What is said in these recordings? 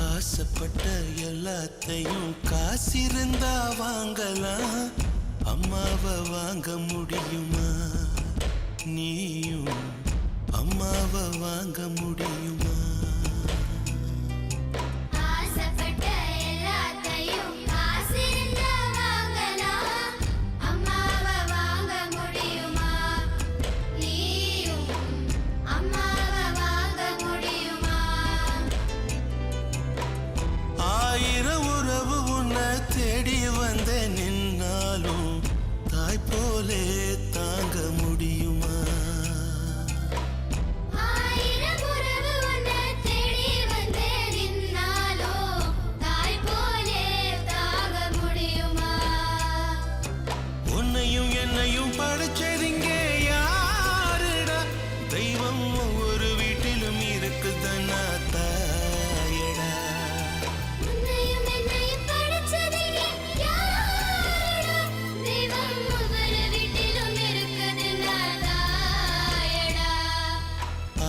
ஆசைப்பட்ட எல்லாத்தையும் காசிருந்தா வாங்கலாம், அம்மாவை வாங்க முடியுமா? நீயும் அம்மாவை வாங்க முடியுமா? தேடி வந்த நின்னாலும் தாய் போலே தாங்க முடியுமா? உன்னையும் என்னையும் படைச்சதிங்க யாருடா? தெய்வம் ஒவ்வொரு வீட்டிலும் இருக்குதுன்னா தாயடா.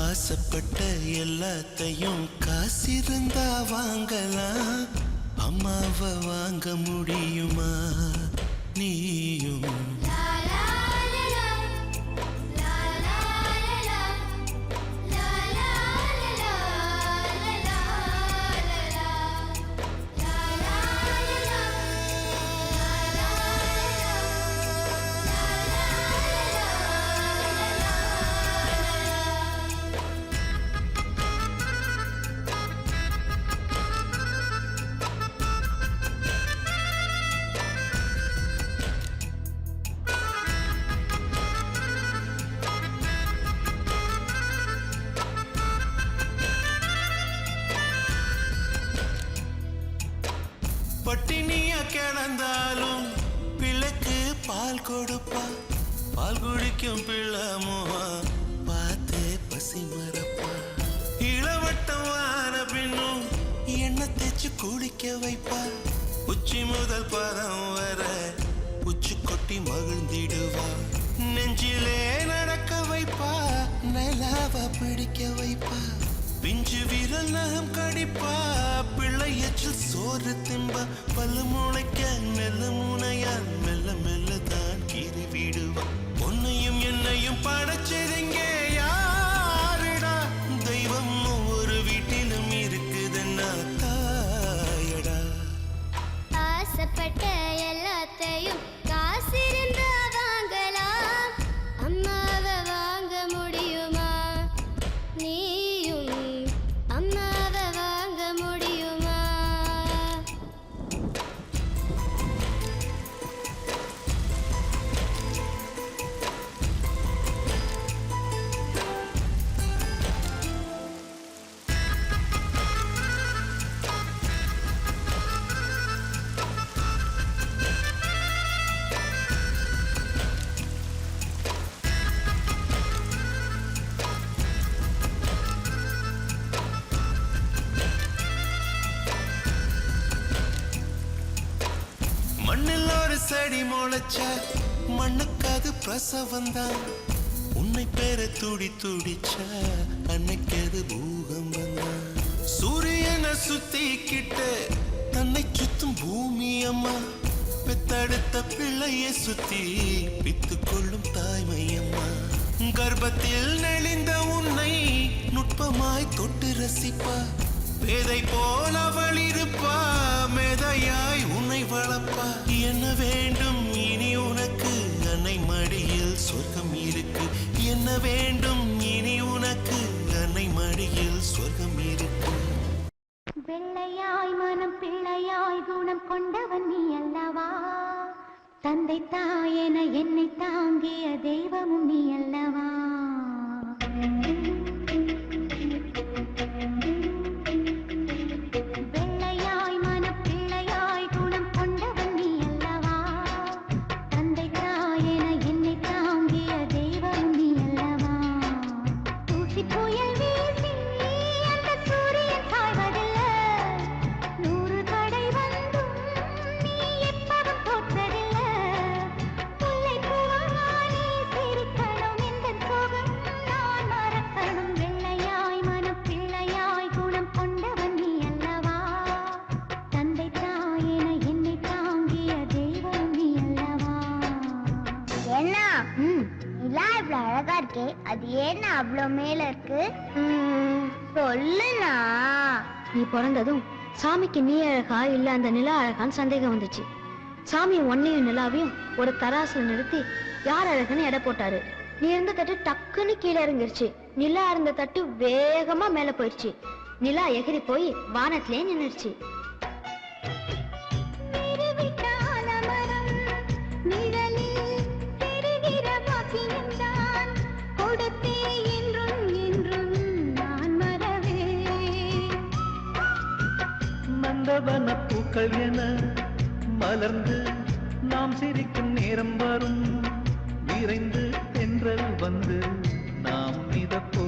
ஆசைப்பட்ட எல்லாத்தையும் காசிருந்தா வாங்கலாம், அம்மாவை வாங்க முடியுமா? நீயும் பட்டினியா கிடந்தாலும் பிள்ளைக்கு பால் கொடுப்பா, பால் குடிக்கும் பிள்ளமுவா பார்த்தே பசி மறப்பா. இளவட்டம் வார பின்னும் எண்ணெய் தேச்சு குளிக்க வைப்பா, உச்சி முதல் பாதம் வர உச்சி கொட்டி மகிழ்ந்திடுவா. நெஞ்சிலே நடக்க வைப்பா, நிலாவ பிடிக்க வைப்பா, பிஞ்சு விரல் நகம் கடிப்பா, பிள்ளை எச்சில் சோறு திம்பா. பல்லு முளைக்க மெல்ல முனையா மெல்ல மெல்ல தான் கீறி விடுவா. உன்னையும் என்னையும் படைச்சதிங்க யாருடா? தெய்வம் ஒவ்வொரு வீட்டிலும் இருக்குதுன்னா தாயடா. ஆசைப்பட்ட எல்லாத்தையும் காசிருந்தா வாங்கலாம், அம்மாவை வாங்க முடியுமா? நீயும் அம்மாவை வாங்க முடியுமா? மண்ணில் ஒரு செடி முளைச்ச மண்ணுக்கு அது பிரசவந்தான். உன்னை பேர துடி துடிச்ச அன்னைக்கு அது பூகம்பம் தான். சூரியனை சுத்திக்கிட்டு தன்னை சுத்தும் பூமி அம்மா, பெத்தெடுத்த பிள்ளையை சுத்தி பித்து கொள்ளும் தாய்மை அம்மா. கர்ப்பத்தில் நெளிந்த உன்னை நுட்பமாய் தொட்டு ரசிப்பா, பேதை போல் அவள் இருப்பா, மேதையாய் உன்னை வளர்ப்பா. என்ன வேண்டும் இனி உனக்கு? அன்னை மடியில் சொர்க்கம் இருக்கு. என்ன வேண்டும் இனி உனக்கு? அன்னை மடியில் சொர்க்கம் இருக்கு. வெள்ளையாய் மனம் பிள்ளையாய் குணம் கொண்டவன் நீ அல்லவா? தந்தை தாயென என்னை தாங்கிய தெய்வமும் நீ அல்லவா? இருக்கே, அது ஏன்னா அவ்வளோ மேல இருக்கு? சொல்லுண்ணா. நீ பிறந்ததும் சாமிக்கு நீ அழகா இல்ல அந்த நிலா அழகான்னு சந்தேகம் வந்துச்சு. சாமி ஒன்னையும் நிலாவையும் ஒரு தராசுல நிறுத்தி யார் அழகுன்னு எடை போட்டாரு. நீ இருந்த தட்டு டக்குன்னு கீழே இறங்கிருச்சு. நிலா இருந்த தட்டு வேகமா மேல போயிடுச்சு. நிலா எகிரி போய் வானத்திலே நின்னுடுச்சு. நந்தவன பூக்கள் என மலர்ந்து நாம் சிரிக்கும் நேரம் வரும். விரைந்து தென்றல் வந்து நாம் மிதப்போ.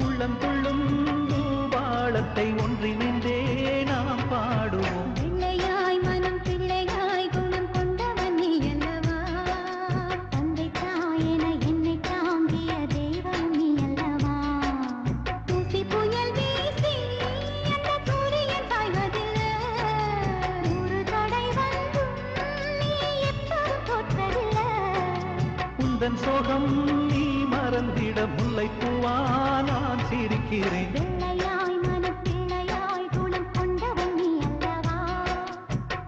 உள்ளம் துள்ளும் பூபாளத்தை ஒன்றிணைந்தே நாம் பாடுவோம். உந்தன் சோகம் நீ மறந்திட முல்லை பூவா நான் சிரிக்கிறேன். பிள்ளையாய் மனம் பிள்ளையாய் குணம் கொண்டவன் நீ அல்லவா?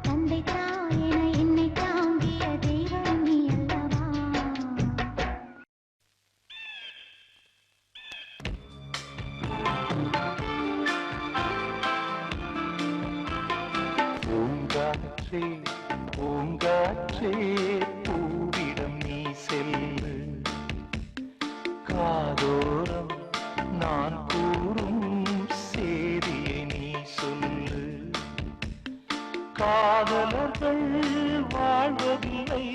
தந்தை தாயென என்னை தாங்கிய தெய்வம் நீ அல்லவா? பூங்காற்றே பூங்காற்றே பூவிடம் நீ செல்லு. காதோரம் நான் கூறும் சேதியை நீ சொல்லு. காதலர்கள் வாழ்வதில்லை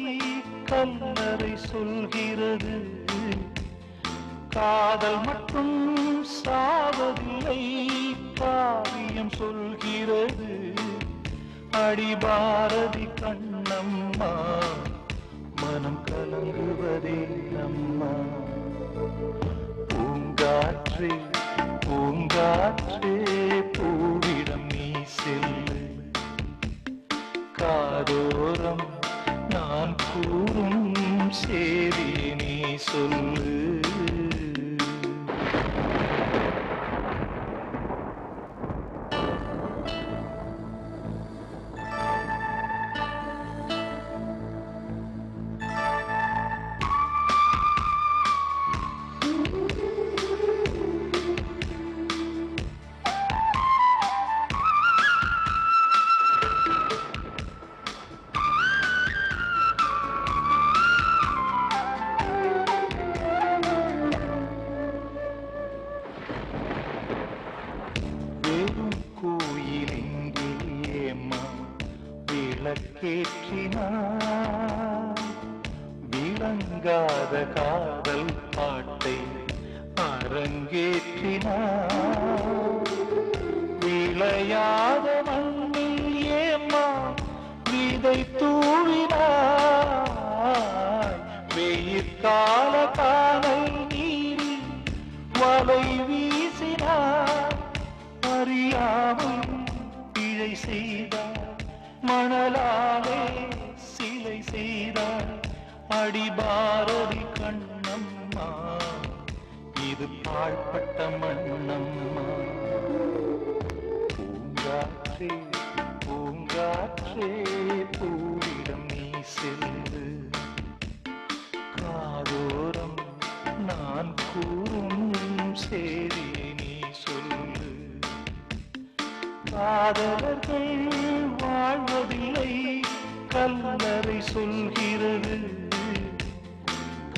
கல்லறை சொல்கிறது. காதல் மட்டும் சாவதில்லை காவியம் சொல்கிறது. அடி பாரதி கண்ணம்மா மனம் கலங்குவதே அம்மா. பூங்காற்றே பூங்காற்றே பூவிடம் நீ செல்லு. காதோரம் நான் கூறும் சேதி நீ சொல்லு. விளக்கேற்றினார் விளங்காத காதல் பாட்டை அரங்கேற்றினார். விளையாத மண்ணில் ஏம்மா விதை தூவினார். வெயிற்கால காலை நீரில் வலை வீசினார். அறியாமல் பிழை செய்தார் மணலாலே சிலை செய்தார். அடி பாரதி கண்ணம்மா இது பாழ்பட்ட மண்ணம்மா. பூங்காற்றே பூங்காற்றே பூவிடம் நீ செல்லு. காதோரம் நான் கூறும் சேதியை நீ சொல்லு. காதலர்கள் வாழ்வதில்லை கல்லறை சொல்கிறது.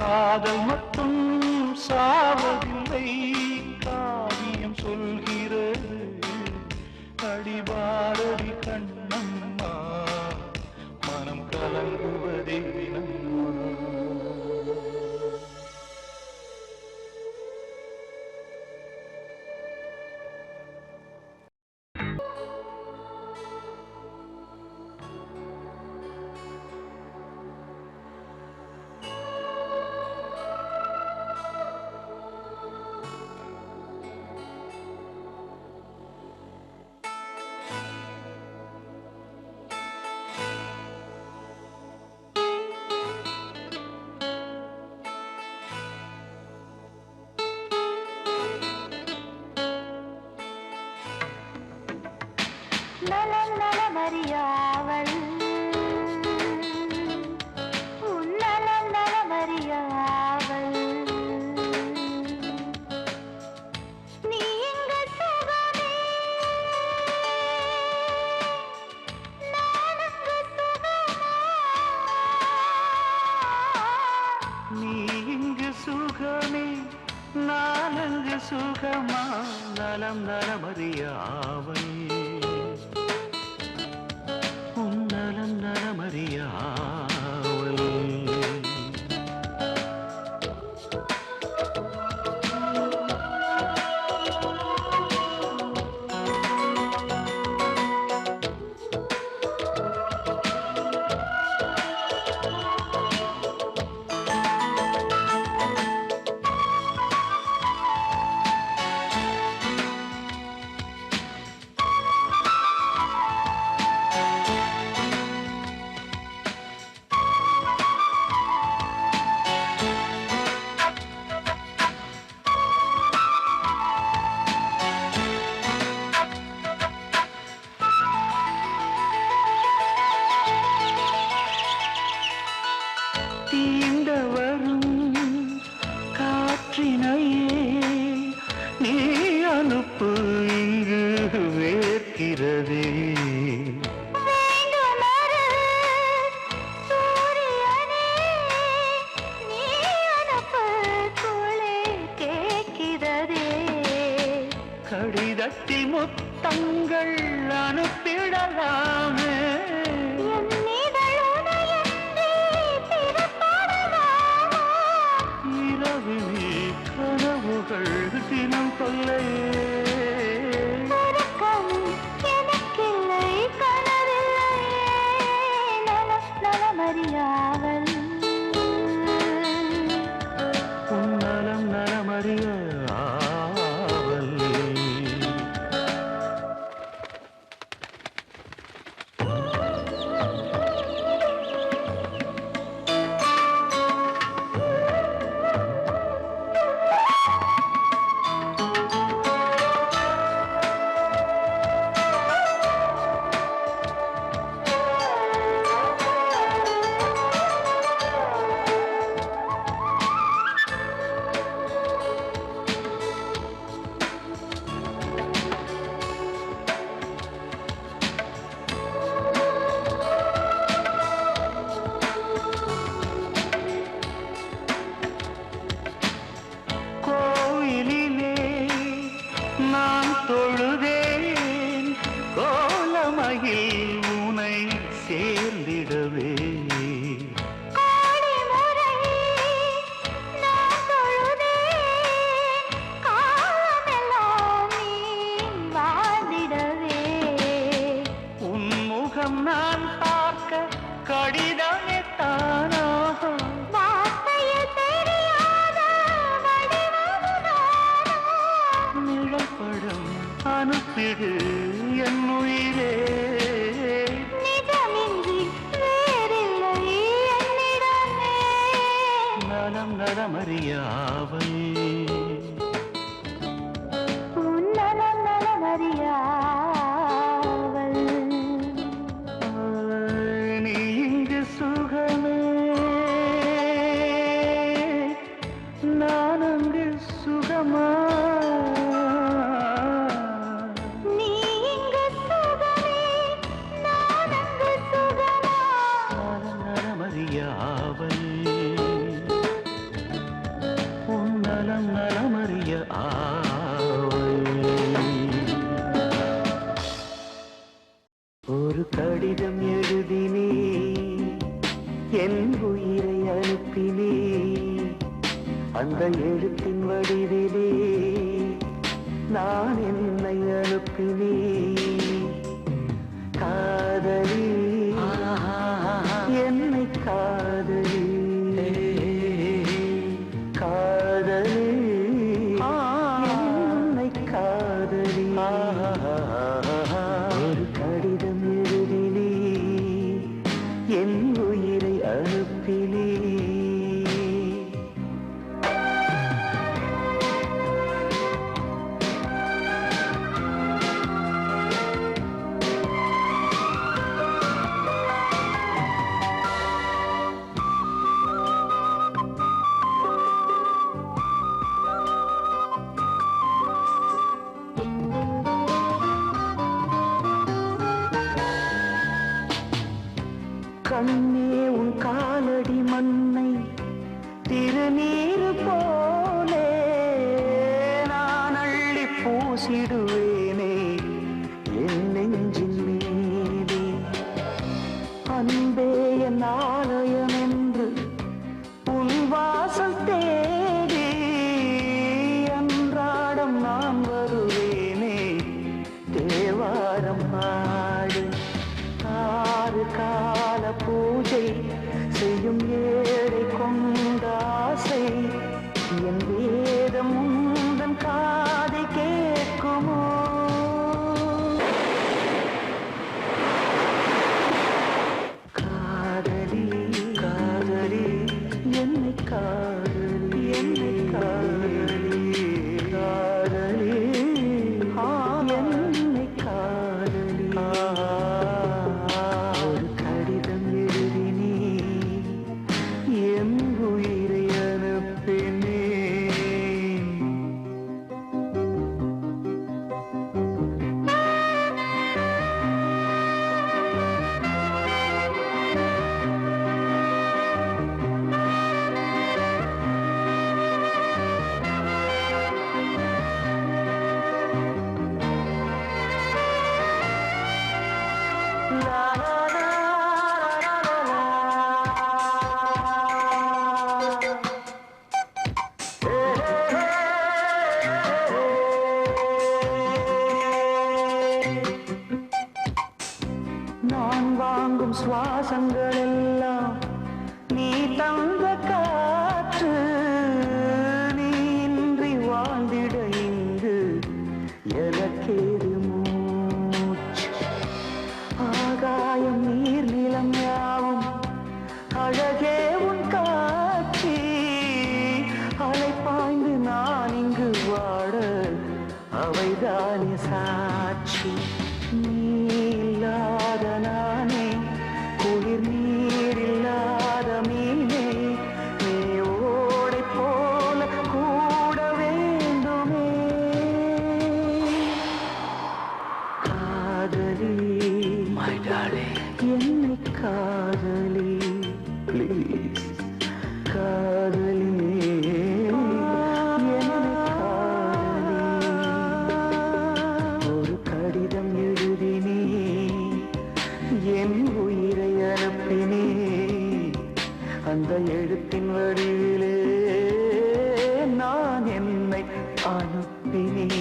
காதல் மட்டும் சாவதில்லை காவியம் சொல்கிறது. அடிபாரதி கண்ணம்மா மனம் கலங்குவதே நம்மா. நலமா நலம் நலமறியாவல் உன் நலம் நலமறியாவல் தீண்ட வரும் காற்றினையே நீ அனுப்பு இங்கு வேர்க்கிறதே கடிதத்தில் முத்தங்கள் அனுப்பிடலாமே இரவிலே கனவுகள் தினம் கொள்ளையே உன் நலம் நலமறியாவல் கோயிலிலே நான் தொழுதேன் கோலமகில் உனை சேர்ந்திடவே உன் முகம் நான் பார்க்க கடிதமே தானா நிழற்படம் அனுப்பிடு என் உயிரே நலம் நலமறியாவல் நீ இங்கு சுகமே நான் அங்கு சுகமா நலம் நலமறியாவல் உன் நலம் நலமறிய ஆவல் ஒரு கடிதம் எழுதினே என் உயிரை அனுப்பினே அந்த எழுத்தின் வடிவிலே நான் என்னை அனுப்பினே காதலி என்னை காதலி காதலி என்னை காதலி ஒரு கடிதம் எழுதினே என் உயிரை அனுப்பினே கண்ணே உன் காலடி மண்ணை திருநீர் போலே நான் அள்ளி மாசங்கள் எல்லாம் நீ தந்த காற்று, நீ இன்றி வாழ்ந்திட இங்கு எனக்கேது மூச்சு. ஆகாயம் நீர் நிலம் யாவும் அழகே உன் காட்சி, அலை பாய்ந்து நான் இங்கு வாட அவைதானே சாட்சி. நீ இல்லாத நானே குளிர் நீர் இல்லாத மீனே, நீ ஓடை போல கூட வேண்டுமே. காதலி my darling, என்னை காதலி ப்ளீஸ். காதலி என்னை காதலி. ஒரு கடிதம் எழுதினே என் உயிரை அனுப்பினே, அந்த எழுத்தின் வடிவிலே நான் என்னை அனுப்பினேன்.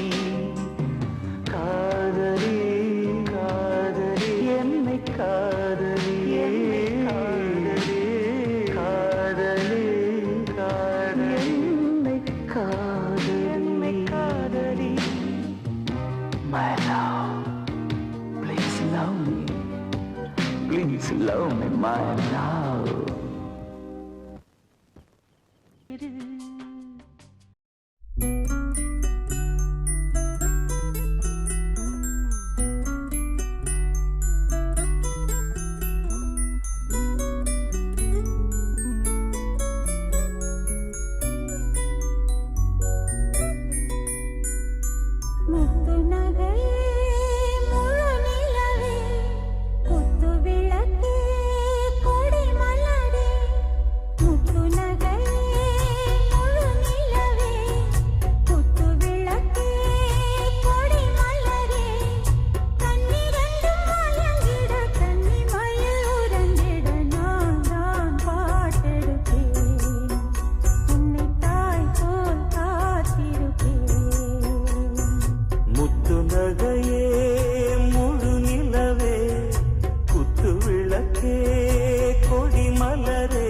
காதலி காதலி என்னை காதலி காதலி காதலி காதலி என்னை காதலி என்னை காதலி. My love, please love me, please love me, my love. முத்து நகையே முழு நிலவே குத்து விளக்கே கொடி மலரே. முத்து நகையே முழு நிலவே குத்து விளக்கே கொடி மலரே. கண்ணிரண்டும் மயங்கிட கன்னி மயில் உறங்கிட நான் தான் பாட்டெடுப்பேன். உன்னை தாய் போல் காத்திருப்பேன். முத்து நகையே முழு நிலவே குத்து விளக்கே கொடி மலரே.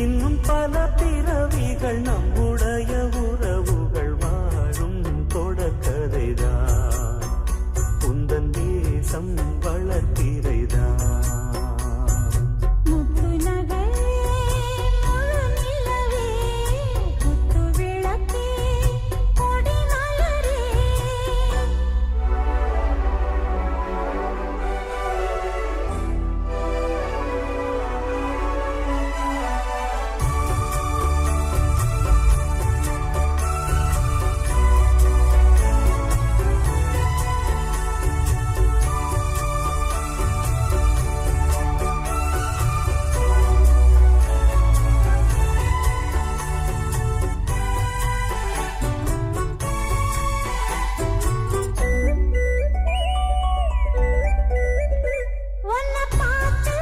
இன்னும் பல பிறவிகள் நம்முடைய உறவுகள் வாழும் தொடக்கதைதான், உந்தன் தேசம் வளர்த்திரைதான். முத்து நகையே முழு நிலவே குத்து விளக்கே கொடி மலரே. உன்னை பார்த்து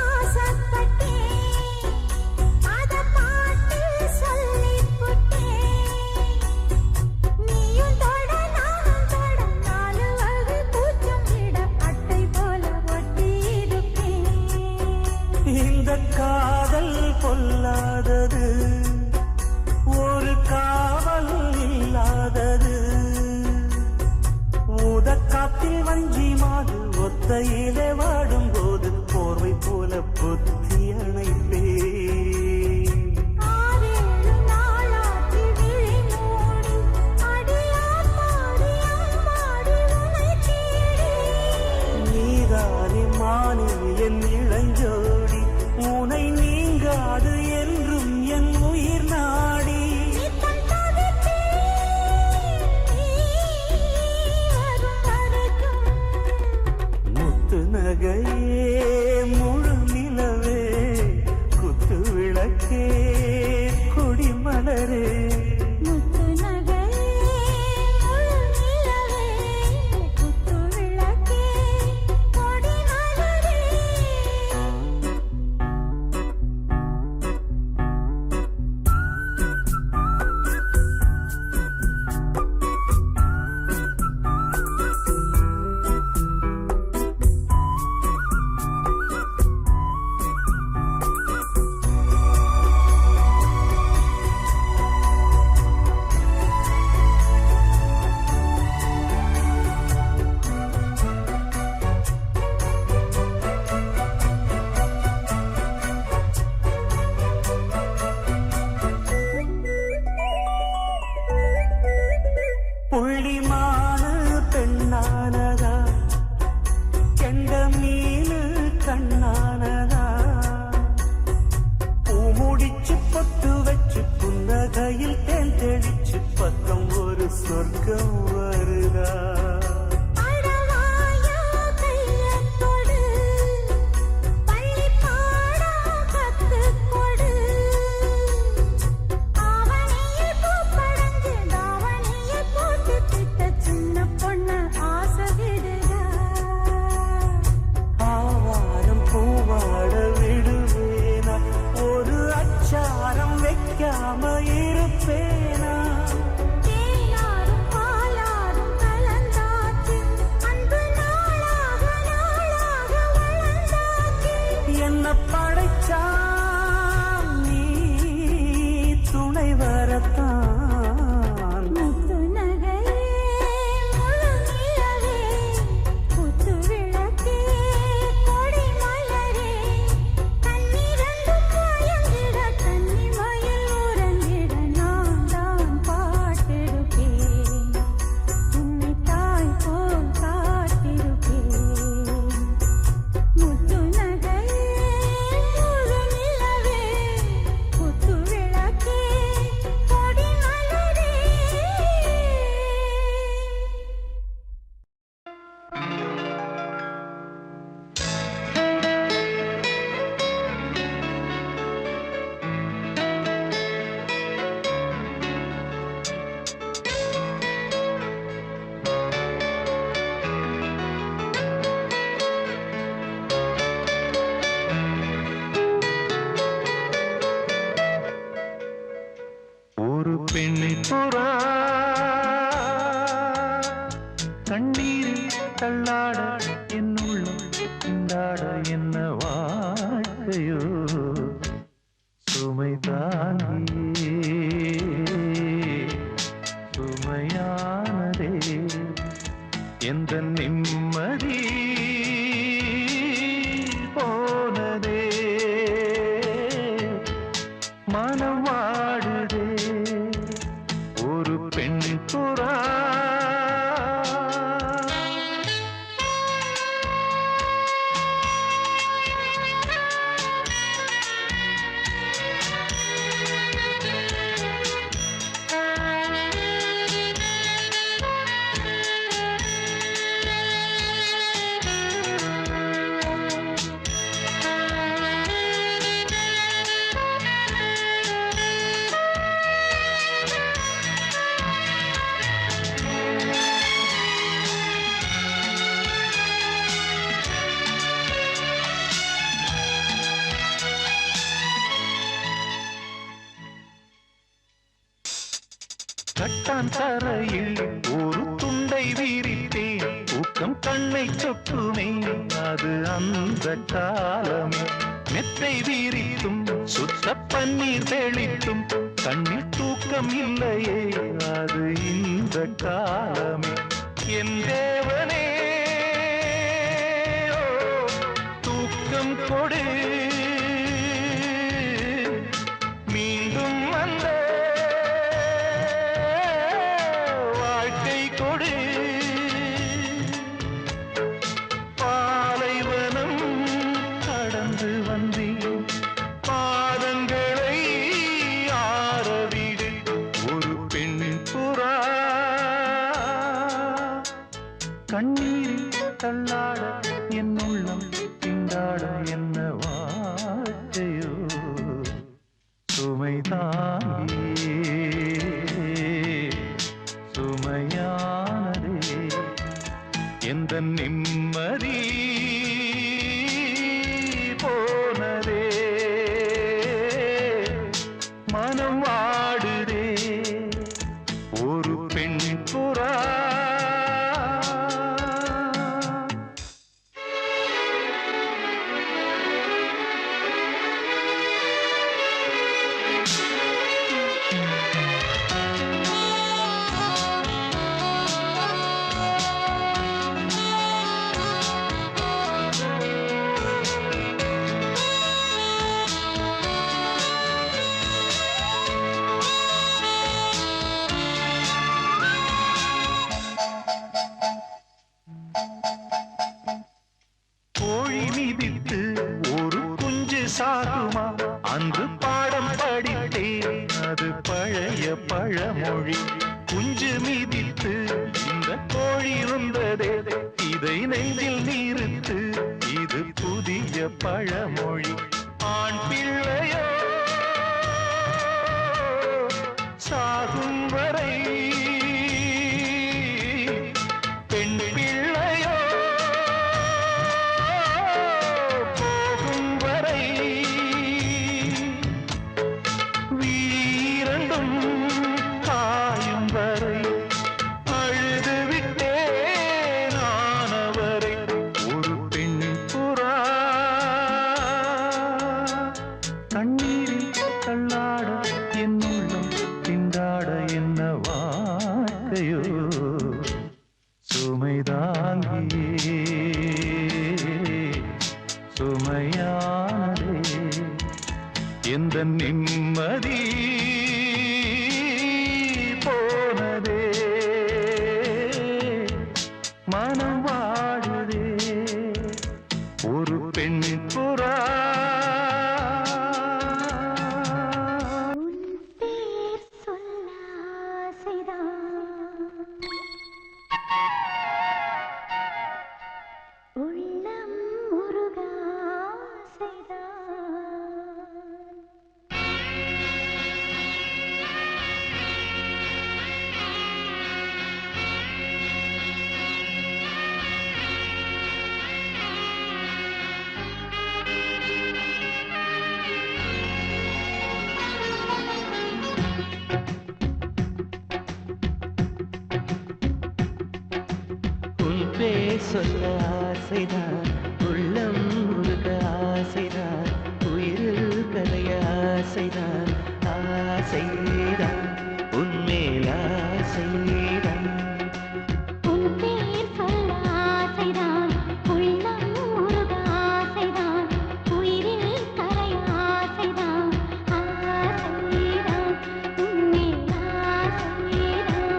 ஆசைப்பட்டேன், அத பாட்டு சொல்லிப் புட்டேன். நீயும் தொட நானும் தொட நாலு வகை கூச்சம் விட அட்டை போல ஒட்டி இருப்பேன். இந்த காதல் பொல்லாதது, ஒரு காவல் இல்லாதது. ஊதக்காத்தில் வஞ்சி மாது ஒத்தையிலே வாடும்போது போர்வை போல புத்தி அணைப்பேன். ஆறேழு நாளாகி விழி மூடி அடியாத்தாடி அம்மாடி உன்னை தேடி. நீதானே மானே என் இளஞ்சோடி, உனை நீங்காது என்றும் என் உயிர் நாடி. நித்தம் தவித்தேன் நீ வரும் வரைக்கும். முத்து இருப்பேனா தேனாரும் பாலாரும் கலந்தாச்சு அன்பு நாளாக நாளாக வளர்ந்தாச்சு என்ன படைச்சா நீ துணை வரத்தான் முத்து நகையே முழு நிலவே குத்து விளக்கே கொடி மலரே கண்ணிரண்டு காயங்கிட கன்னி மயில் உறங்கிட நான் தான் பாட்டெடுப்பேன் உன்னை தாய் போல் காத்திருப்பேன் முத்து நகையே முழு நிலவே குத்து விளக்கே கொடி மலரே ஒரு பெண்ணை புறா கண்ணீரில் தள்ளாட என் உள்ளம் திண்டாட என்ன வாழ்க்கையோ சுமை தாங்கி சுமையானதே எந்த நிம்மதி போனதே மனம் வாடுதே ஒரு பெண் புறா கட்டான் தரையில் ஒரு துண்டை வீரித்தேன் ஊக்கம் கண்ணை சொக்குமே அது அந்த காலமே மெத்தை வீரித்தும் சுத்த பன்னீர் தெளித்தும் கண்ணில் தூக்கம் இல்லையே அது இந்த காலமே என் தேவனே ஓ, தூக்கம் கொடு மீண்டும் அந்த வாழ்க்கை கொடு பாலைவனம் கடந்து வந்தேன் பாதங்களை ஆரவிடு ஒரு பெண் புறா கண்ணீரில் தள்ளாட என் உள்ளம் திண்டாட என்ன வாழ்க்கையோ சுமை தாங்கி சுமையானதே எந்த நிம்மதி போனதே மனம் வாடுதே ஒரு பெண் புறா கோழி மிதித்து ஒரு குஞ்சு சாகுமா அன்று பாடம் படித்தேன் அது பழைய பழமொழி குஞ்சு மிதித்து இந்த கோழி இருந்ததே இதை நெஞ்சில் நிறுத்து இது புதிய பழமொழி ஆண் பிள்ளையோ சாகும் வரை பெண் பிள்ளையோ போகும் வரை வீரண்டும் தடையானதே எந்த நிம்மதி போனதே மனம் வாடுதே ஒரு பெண் புறா பேர் சொல்ல ஆசைதான் உள்ளம் முருக ஆசைதான் உன் பேர் சொல்ல ஆசைதான் உள்ளம் முருக ஆசைதான் உயிரில் கரைய ஆசைதான் ஆசைதான் உன்மேல் ஆசைதான் உன் பேர் சொல்ல ஆசைதான் உள்ளம் முருக ஆசைதான் உயிரில் கரைய ஆசைதான் ஆசைதான் உன்மேல் ஆசைதான்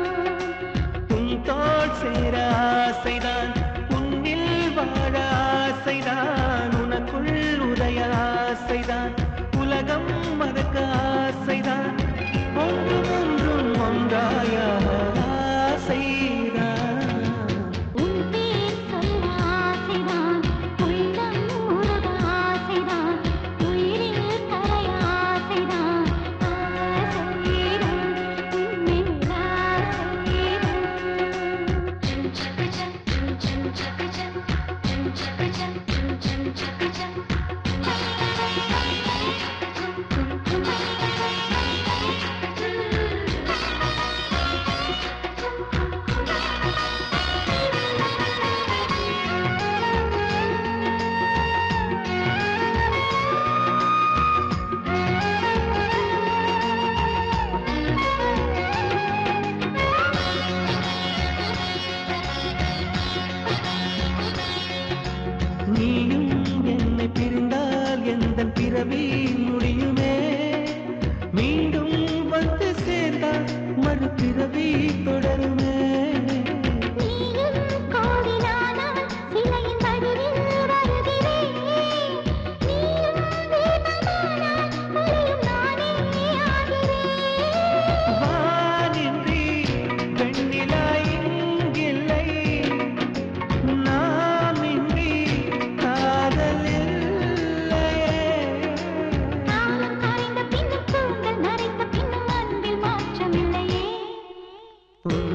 உன் தோள் சேர ஆசைதான் உன்னில் வாழ ஆசைதான் உனக்குள் உதய ஆசைதான் உலகம் மறக்க ஆசைதான் ஒன்றும் ஒன்றும் ஒன்றாய ஆசைதான் உன் பேர் சொல்ல ஆசைதான் உள்ளம் முருக ஆசைதான் உயிரில் கரைய ஆசைதான் ஆசைதான் உன்மேல் நீயும் என்னை பிரிந்தால் எந்த பிறவி முடியுமே மீண்டும் வந்து சேர்ந்தால் மறுபிறவி தொடருமே நீயும் கோவிலானால் சிலையின் வடிவில் வருகிறேன் நீயும் தீபமானால் ஒளியும் நானே ஆகிறேன் வானின்றி வெண்ணிலா இங்கில்லை நாமின்றி காதல் இல்லையே காலம் கரைந்த பின்னும் கூந்தல் நரைத்த பின்னும் அன்பில் மாற்றமில்லையே உன்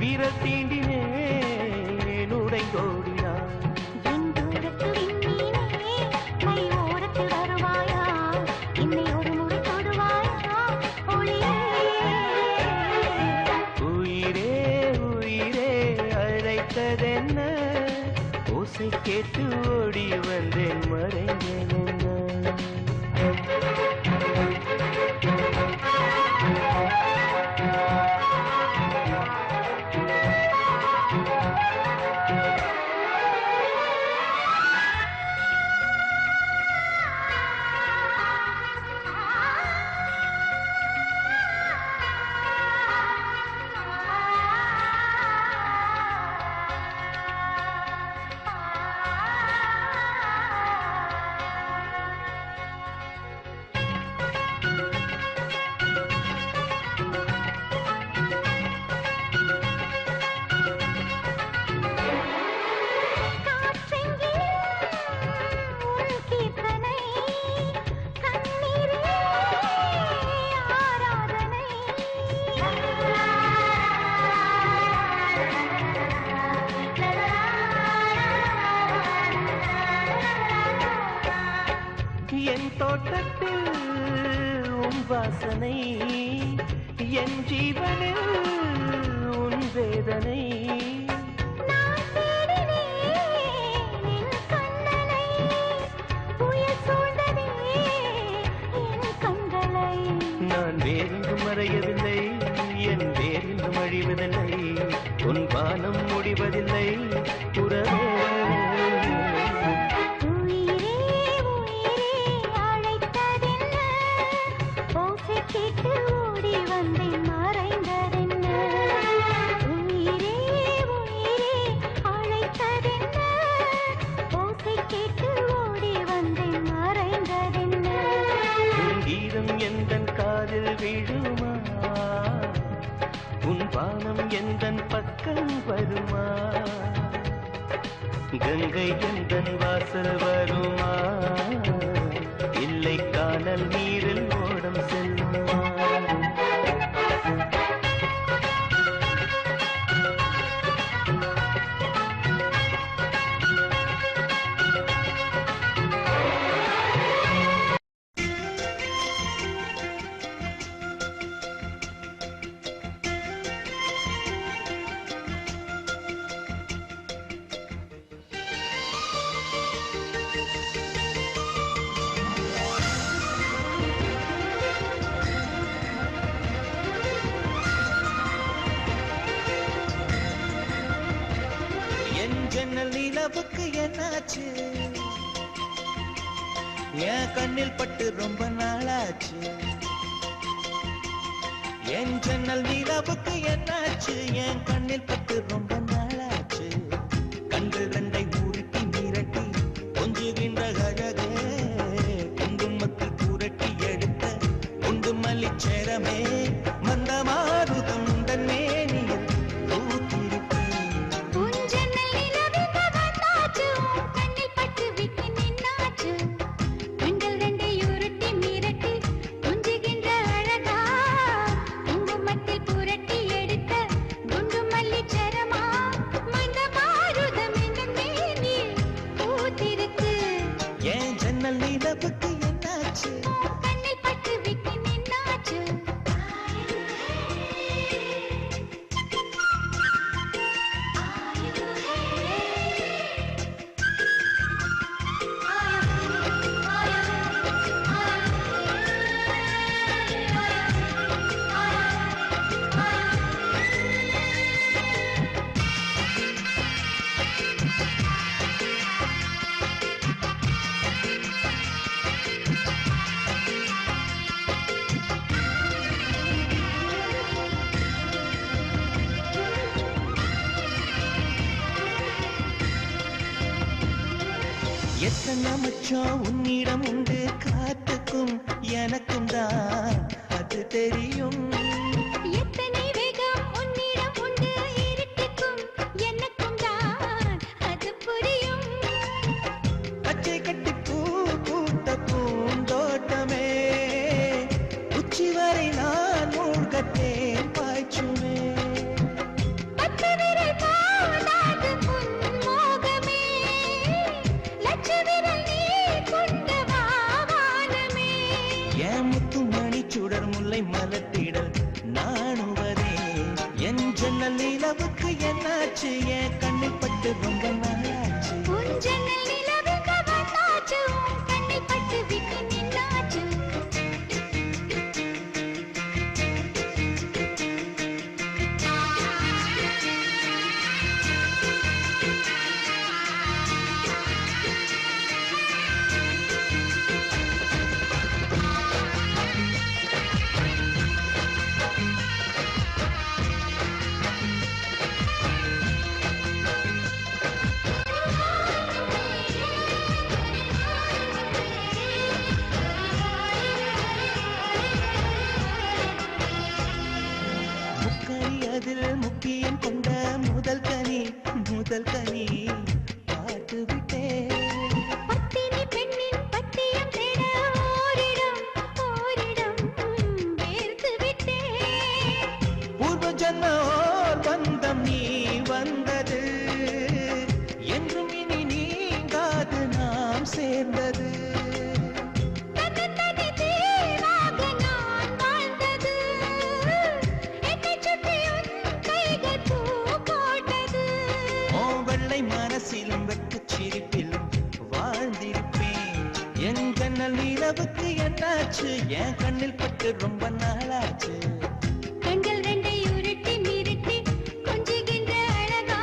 விரல் தீண்டினேன் உடைந்தோடினான். என் தூரத்து விண்மீனே, கை ஓரத்தில் வருவாயா? என்னை ஒரு முறை தொடுவாயா? ஒளியே. உயிரே உயிரே அழைத்ததென்ன? ஓசை கேட்டு ஓடி வந்தேன் மறைந்தேன் என்ன? என் தோட்டத்தில் உன் வாசனை, என் ஜீவனில் உன் வேதனை. நான் தேடினேன் என் கண்ணனை, புயல் சூழ்ந்ததே என் கண்களை. நான் வேறெங்கும் மறையவில்லை, என் வேறெங்கும் அழிவதில்லை, உன் வானம் முடிவதில்லை புறவே. உயிரே உயிரே அழைத்ததென்ன? ஓசை கேட்டு ஓடி வந்தேன் மறைந்ததென்ன? உயிரே உயிரே அழைத்ததென்ன? ஓசை கேட்டு ஓடி வந்தேன் மறைந்ததென்ன? உன் கீதம் எந்தன் காதில் விழுமா? உன் பானம் எந்தன் பக்கம் வருமா? கங்கை எந்தன் வாசல் வருமா? இல்லை கானல் நீரில் ஓடம் செல்லுமா? என் ஜன்னல் நிலவுக்கு என்னாச்சு? என் கண்ணில் பட்டு ரொம்ப நாளாச்சு. என் ஜன்னல் நிலவுக்கு என்னாச்சு? என் கண்ணில் பட்டு ரொம்ப நாளாச்சு. கண்கள் ரெண்டை உருட்டி மிரட்டி கொஞ்சுகின்ற அழகே, குங்குமத்தில் புரட்டி எடுத்த குண்டு மல்லிச்சேரமே, மந்த மாருதம் தன்மேனியில் பூத்திருக்கு. உன் ஜன்னல் நிலவின் வந்தாச்சு, உன் கண்ணில் பட்டு விட்டு நின்னாச்சு. கண்கள் ரெண்டை உருட்டி மிரட்டி கொஞ்சுகின்ற அழகா, குங்குமத்தில் புரட்டி எடுத்த குண்டு மல்லிச்சரமா, மந்த மாருதம் எங்கள் மேனில் பூத்திருக்கு. என் ஜன்னல் நிலவுக்கு என்னாச்சு? உன் கண்ணில் பட்டு விட்டு நின்னாச்சு. எத்தனை மச்சம் உன்னிடம் உண்டு, காத்துக்கும் எனக்கும் தான் அது தெரியும். எத்தனை வேகம் உன்னிடம் உண்டு, இருட்டுக்கும் எனக்கும் தான் அது புரியும். பச்சை கட்டி பூ பூத்த பூந்தோட்டமே, உச்சி வரை நான் மூழ்கத்தேன் பாய்ச்சுமே. பத்து ஜன்னல் நிலவுக்கு என்னாச்சு என் கண்ணில் பட்டு ரொம்ப நாளாச்சு உன் ஜன்னல் நிலவுக்கு வந்தாச்சு உன் கண்ணில் பட்டு விட்டு நின்னாச்சு அதில் முக்கியம் கொண்ட முதல் கனி பார்த்து விட்டேன் பத்தினி பெண்ணின் பத்தியம் தேட ஓரிடம் வேர்த்து விட்டேன் பூர்வ ஜன்மோர் பந்தம் நீ வந்தது என்றும் இனி நீங்காது நாம் சேர்ந்தது மனசிலும் வெட்டுச் சிரிப்பிலும் வாழ்ந்திருப்பேன் என் ஜன்னல் நிலவுக்கு என்னாச்சு என் கண்ணில் பட்டு ரொம்ப நாளாச்சு கண்கள் ரெண்டை உருட்டி மிரட்டி கொஞ்சுகின்ற அழகா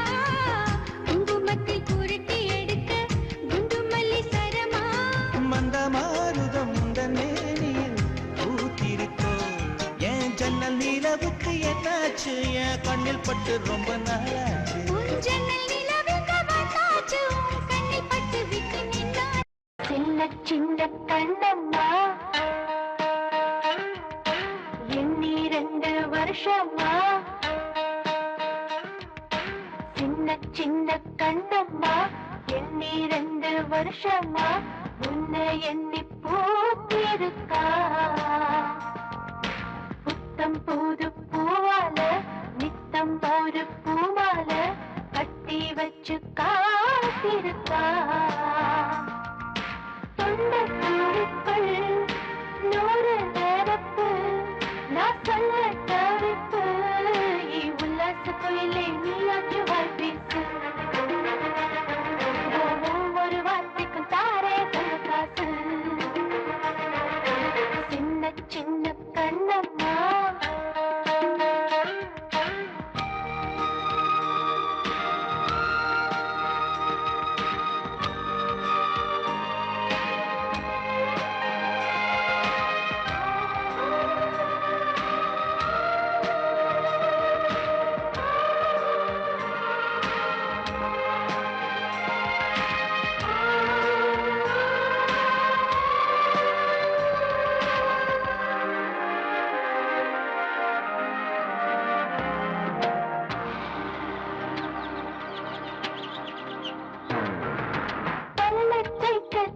குங்குமத்தில் புரட்டி எடுக்க குண்டு மல்லி சரமா மந்த மாருதம் உந்தன் மேனியில் பூத்திருக்கோ என் ஜன்னல் நிலவுக்கு என்னாச்சு என் கண்ணில் பட்டு ரொம்ப நாளாச்சு உன் ஜன்னல் சின்ன கண்ணம்மா எண்ணி 2 வருஷமா சின்ன கண்ணம்மா எண்ணி 2 வருஷமா உன்னை எண்ணி பூத்திருக்கா புத்தம் புது பூவால நித்தம் ஒரு பூமால கட்டி வச்சு காத்திருக்கா தொண்டக்குள் 100 நேரப்பு நான் சொல்ல தவிப்பு உல்லாச கோயிலே நீயாச்சு வாய்ப்பீசு ஒவ்வொரு வார்த்தைக்கும் தாரே கண்ணு காசு சின்ன கண்ணம்மா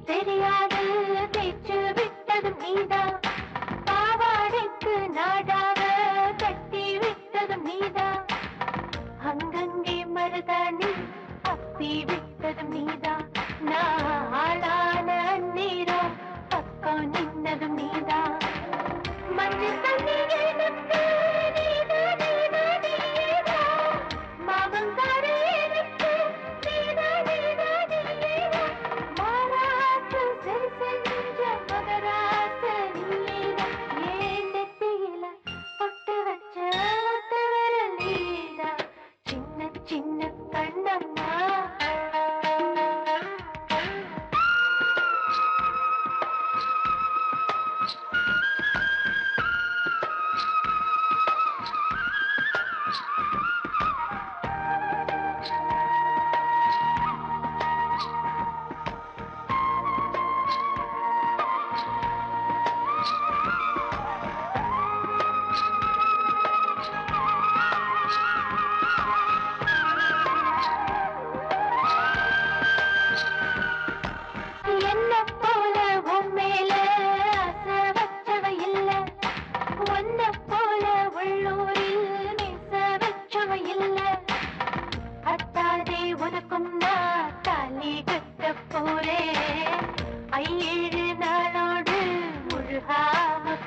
தெரியாது தேய்ச்சு விட்டதும் நீதான் பாவாடைக்கு நாடாக கட்டி விட்டதும் நீதான் அங்கங்கே மருதாணி அப்பி விட்டதும் நீதான் நாளான நீரம் பக்கம் நின்னதும் நீதான் மஞ்சள் தண்ணி எனக்கு மாமங்கார எனக்கு சின்ன கண்ணம்மா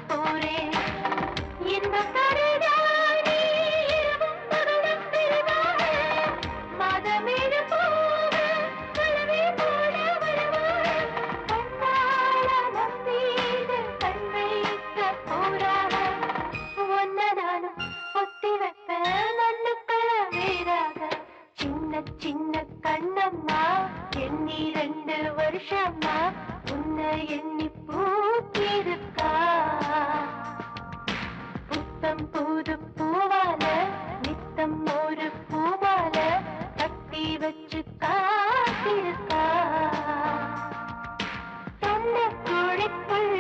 போரே இந்த கருதானி சின்ன கண்ணம்மா எண்ணி 2 வருஷமா உன்னை எண்ணி பூத்திருக்கா புத்தம் புது பூவால நித்தம் ஒரு பூவால கட்டி வச்சு காத்திருக்கா தொண்டை குழிக்குள்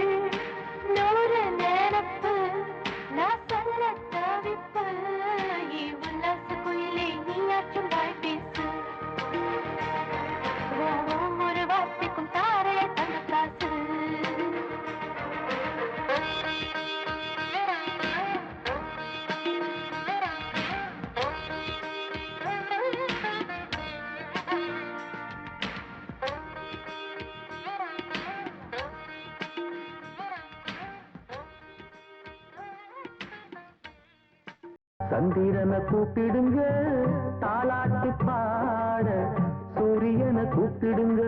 100 நினப்பு நான் சொல்ல தவிப்பு உல்லாச குயிலே நீயாச்சும் வாய் பேசு ஒரு வார்த்தைக்கும் தாரே தங்க காசு சந்திரனை கூப்பிடுங்க தாலாட்டு பாட சூரியனை கூப்பிடுங்க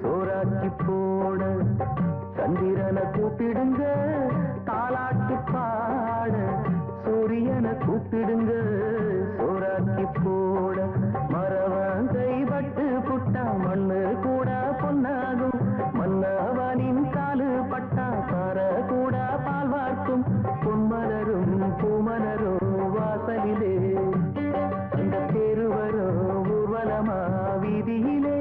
சோறாக்கி போட சந்திரனை கூப்பிடுங்க தாலாட்டு பாட சூரியனை கூப்பிடுங்க சோறாக்கி போட மரவன் கைப்பட்டு புட்டா மண்ணு கூட பொன்னாகும் மன்னவனின் காலு பட்டா பார கூட பால் வார்க்கும் பொன்மலரும் பூமலரும் வாசலிலே அந்த தேருவரோ ஊர்வலமா வீதியிலே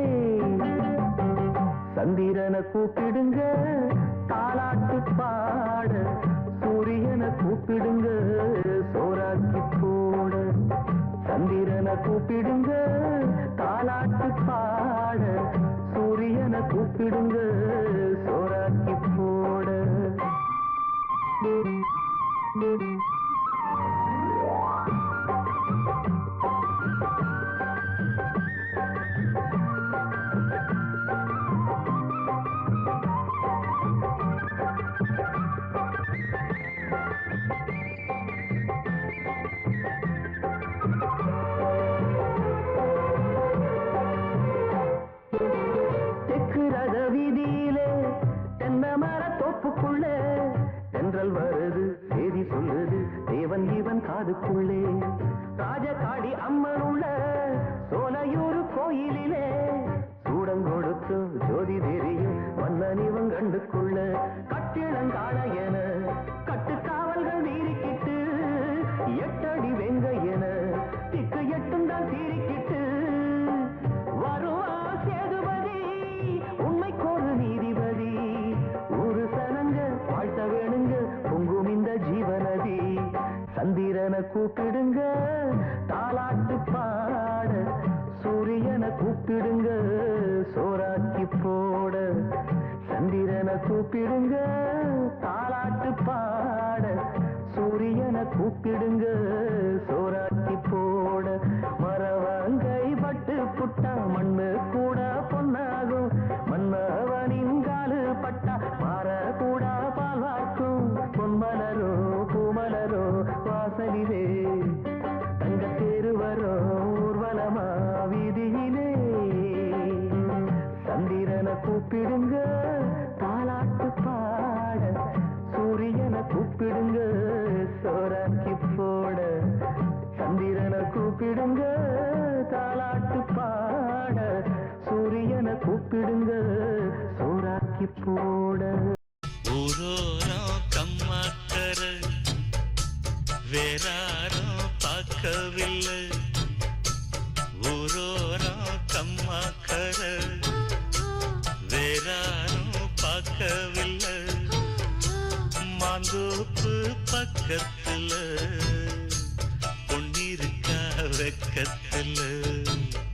சந்திரனை கூப்பிடுங்க தாலாட்டு பாட சூரியனை கூப்பிடுங்க சோறாக்கி போட சந்திரனை கூப்பிடுங்க தாலாட்டு பாட சூரியனை கூப்பிடுங்க சோறாக்கி போட தெற்கு ரத வீதியிலே தென்னை மர தோப்புக்குள்ளே தென்றல் வருது செய்தி சொல்லுது தேவன் இவன் காதுக்குள்ளே ராஜகாடி அம்மன் உள்ள சோலையூர் கோயிலிலே சூடங்கொடுத்து ஜோதி தெரியும் மன்னன் இவன் கண்டுக்குள்ள கட்டிடங்காண என கட்டுக்காவல்கள் வீரிக்கிட்டு 8 அடி வெங்க என திக்கு 8 தான் சீரிக்கிட்டு வருவா சேதுபதி உண்மைக்கொரு நீதிபதி ஒரு சனங்க வாழ்த்த வேணுங்க பொங்கும் இந்த ஜீவநதி சந்திரனை கூப்பிடுங்க தாலாட்டு பாட சூரியனை கூப்பிடுங்க சோறாக்கி போட சந்திரனை கூப்பிடுங்க தாலாட்டு பாட சூரியனை கூப்பிடுங்க சோறாக்கி போட மரவங்கை பட்டு புட்டா மண்ணு கூட பொன்னாகும் மன்னவனின் காலு பட்டா மாற கூட பால் வார்க்கும் பொன்மலரோ பூமலரோ வாசலிலே தங்க தேருவரோ ஊர்வலமா வீதியிலே சந்திரனை கூப்பிடுங்க தாலாட்டு பாட சூரியனை கூப்பிடுங்க சோறாக்கி போட சந்திரனை கூப்பிடுங்க தாலாட்டு பாட சூரியனை கூப்பிடுங்க சோறாக்கி போட ஊரோரம் கம்மாக்கர வேறாரும் பார்க்கவில்லை ஊரோரம் கம்மாக்கர வேறாரும் பார்க்கவில்லை மாந்தோப்பு பக்கத்துல பொன்னிருக்கா வெக்கத்துல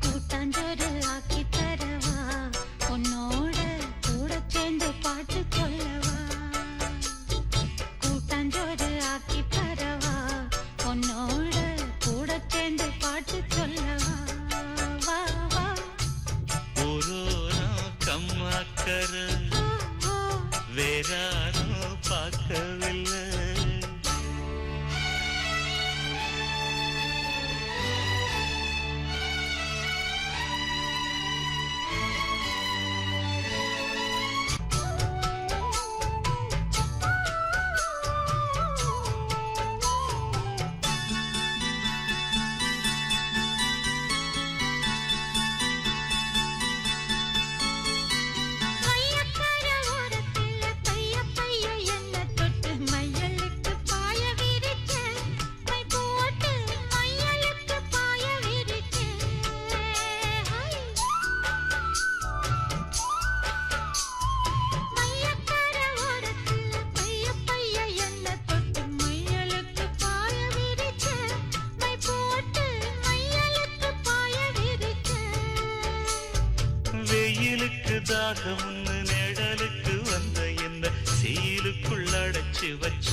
கூட்டாஞ்சோறு ஆக்கி தரவா உன்னோட கூட சேர்ந்து பாட்டு சொல்லவா கூட்டாஞ்சோறு ஆக்கி தரவா உன்னோட கூட சேர்ந்து பாட்டு சொல்லவா வா வா ஊரோரம் கம்மாக்கர வேறாரும் பார்க்கவில்லை தாகமுன்னு நிழலுக்கு வந்த என்ன செயலுக்குள் அடைச்சு வச்ச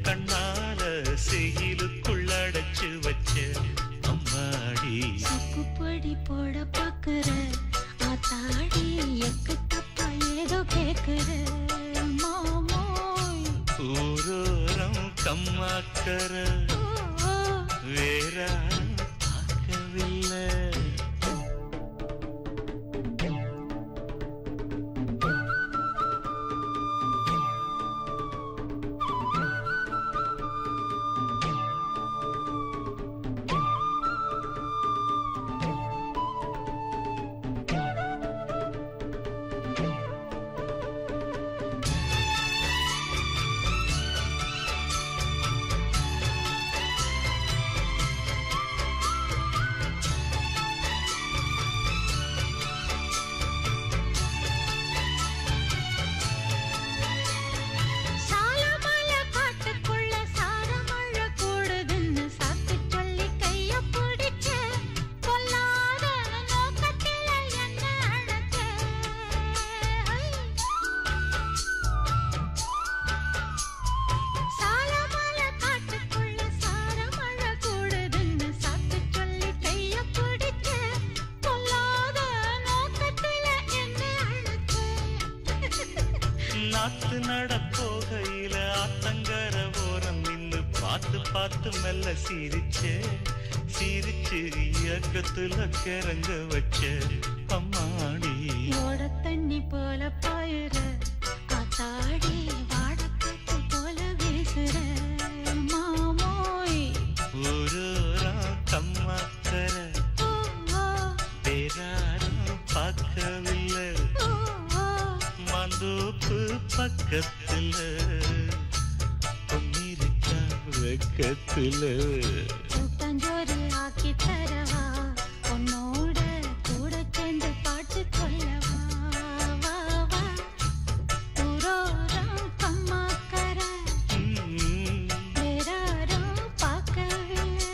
கண்ணால செயலுக்குள் அடைச்சு வச்ச அம்மாடி சப்புப்படி போட பாக்குற ஆத்தாடி எக்கு தப்பா ஏதோ கேக்குற மாமோய் ஊரோரம் கம்மாக்கர வேற பார்க்கவில்லை நாத்து நடப்போகையில ஆத்தங்கர ஓரம் நின்னு பார்த்து பார்த்து மெல்ல சிரிச்சு இயக்கத்துல கிறங்க வச்ச அம்மாடி ஓட தண்ணி போல பாயுற ஆத்தாடி வாடக்கட்டு போல வீசுற மாமோய் ஊரோரம் கம்மாக்கர வேறாரும் பார்க்கவில்லை மந்தோப்பு பக்கத்துல பொன்னிருக்கா வெக்கத்துல கூட்டஞ்சோறு ஆக்கி தரவா உன்னோட கூட சேர்ந்து பாட்டு சொல்லவா வா வா ஊரோரம் கம்மாக்கர வேறாரும் பார்க்கவில்லை